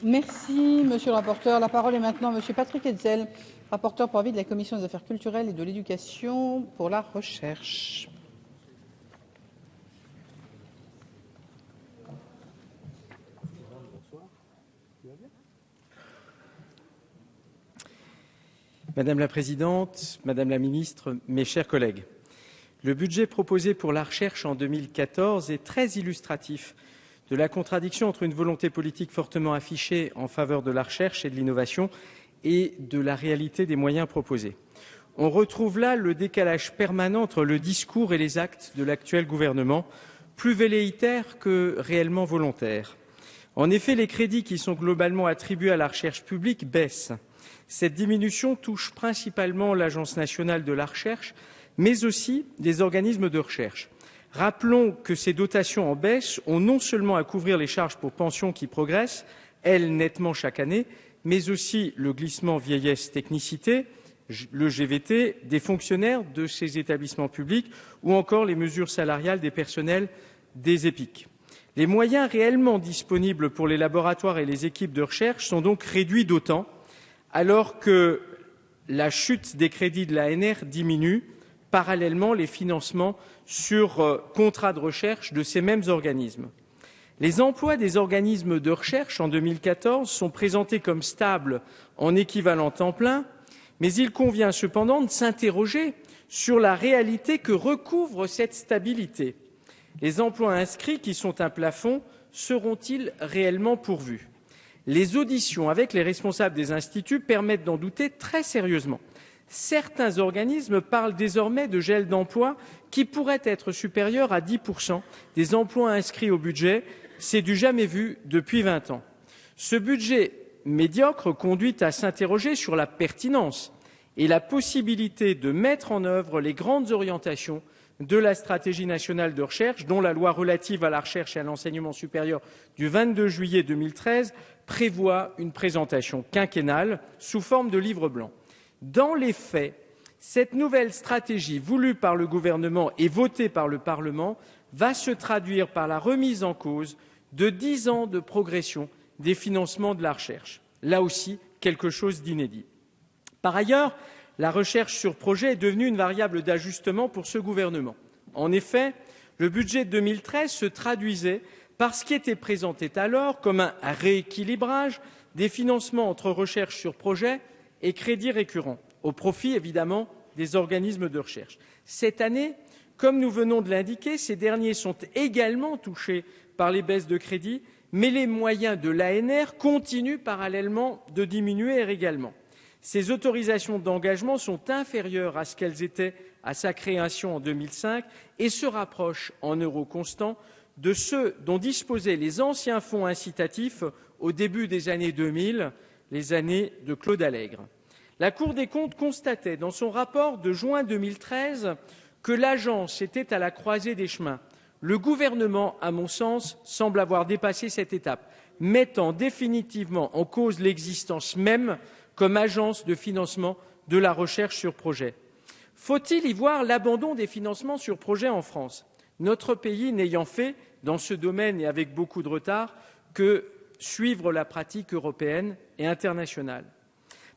Merci, monsieur le rapporteur. La parole est maintenant à monsieur Patrick Hetzel, rapporteur pour avis de la Commission des affaires culturelles et de l'éducation pour la recherche. Madame la Présidente, Madame la Ministre, mes chers collègues, le budget proposé pour la recherche en 2014 est très illustratif de la contradiction entre une volonté politique fortement affichée en faveur de la recherche et de l'innovation et de la réalité des moyens proposés. On retrouve là le décalage permanent entre le discours et les actes de l'actuel gouvernement, plus velléitaire que réellement volontaire. En effet, les crédits qui sont globalement attribués à la recherche publique baissent. Cette diminution touche principalement l'Agence nationale de la recherche, mais aussi des organismes de recherche. Rappelons que ces dotations en baisse ont non seulement à couvrir les charges pour pensions qui progressent, elles nettement chaque année, mais aussi le glissement vieillesse-technicité, le GVT, des fonctionnaires de ces établissements publics ou encore les mesures salariales des personnels des EPIC. Les moyens réellement disponibles pour les laboratoires et les équipes de recherche sont donc réduits d'autant, alors que la chute des crédits de l'ANR diminue, parallèlement les financements sur contrats de recherche de ces mêmes organismes. Les emplois des organismes de recherche en 2014 sont présentés comme stables en équivalent temps plein, mais il convient cependant de s'interroger sur la réalité que recouvre cette stabilité. Les emplois inscrits, qui sont un plafond, seront-ils réellement pourvus ? Les auditions avec les responsables des instituts permettent d'en douter très sérieusement. Certains organismes parlent désormais de gel d'emplois qui pourrait être supérieur à 10% des emplois inscrits au budget. C'est du jamais vu depuis 20 ans. Ce budget médiocre conduit à s'interroger sur la pertinence et la possibilité de mettre en œuvre les grandes orientations de la stratégie nationale de recherche, dont la loi relative à la recherche et à l'enseignement supérieur du 22 juillet 2013 prévoit une présentation quinquennale sous forme de livre blanc. Dans les faits, cette nouvelle stratégie voulue par le gouvernement et votée par le Parlement va se traduire par la remise en cause de 10 ans de progression des financements de la recherche. Là aussi, quelque chose d'inédit. Par ailleurs, la recherche sur projet est devenue une variable d'ajustement pour ce gouvernement. En effet, le budget de 2013 se traduisait par ce qui était présenté alors comme un rééquilibrage des financements entre recherche sur projet et crédits récurrents, au profit évidemment des organismes de recherche. Cette année, comme nous venons de l'indiquer, ces derniers sont également touchés par les baisses de crédits, mais les moyens de l'ANR continuent parallèlement de diminuer également. Ces autorisations d'engagement sont inférieures à ce qu'elles étaient à sa création en 2005 et se rapprochent en euros constants de ceux dont disposaient les anciens fonds incitatifs au début des années 2000, les années de Claude Allègre. La Cour des comptes constatait dans son rapport de juin 2013 que l'agence était à la croisée des chemins. Le gouvernement, à mon sens, semble avoir dépassé cette étape, mettant définitivement en cause l'existence même comme agence de financement de la recherche sur projet. Faut-il y voir l'abandon des financements sur projet en France, notre pays n'ayant fait, dans ce domaine et avec beaucoup de retard, que suivre la pratique européenne et internationale.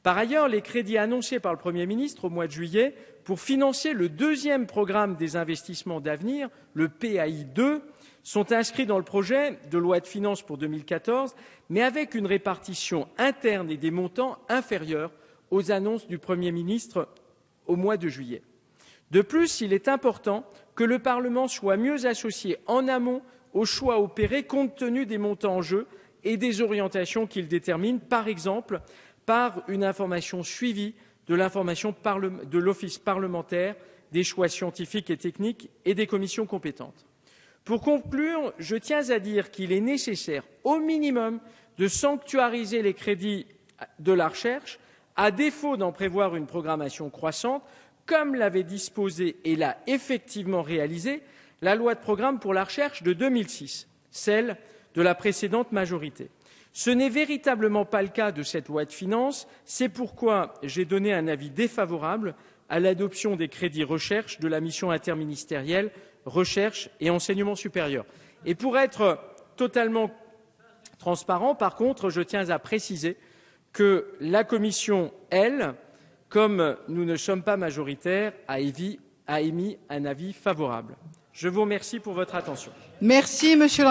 Par ailleurs, les crédits annoncés par le Premier ministre au mois de juillet pour financer le deuxième programme des investissements d'avenir, le PAI 2, sont inscrits dans le projet de loi de finances pour 2014, mais avec une répartition interne et des montants inférieurs aux annonces du Premier ministre au mois de juillet. De plus, il est important que le Parlement soit mieux associé en amont aux choix opérés compte tenu des montants en jeu et des orientations qu'il détermine, par exemple par une information suivie de l'information de l'Office parlementaire des choix scientifiques et techniques et des commissions compétentes. Pour conclure, je tiens à dire qu'il est nécessaire, au minimum, de sanctuariser les crédits de la recherche, à défaut d'en prévoir une programmation croissante, comme l'avait disposé et l'a effectivement réalisé la loi de programme pour la recherche de 2006, celle de la précédente majorité. Ce n'est véritablement pas le cas de cette loi de finances, c'est pourquoi j'ai donné un avis défavorable à l'adoption des crédits recherche de la mission interministérielle recherche et enseignement supérieur. Et pour être totalement transparent. Par contre, je tiens à préciser que la Commission, elle, comme nous ne sommes pas majoritaires, a émis un avis favorable. Je vous remercie pour votre attention. Merci, monsieur le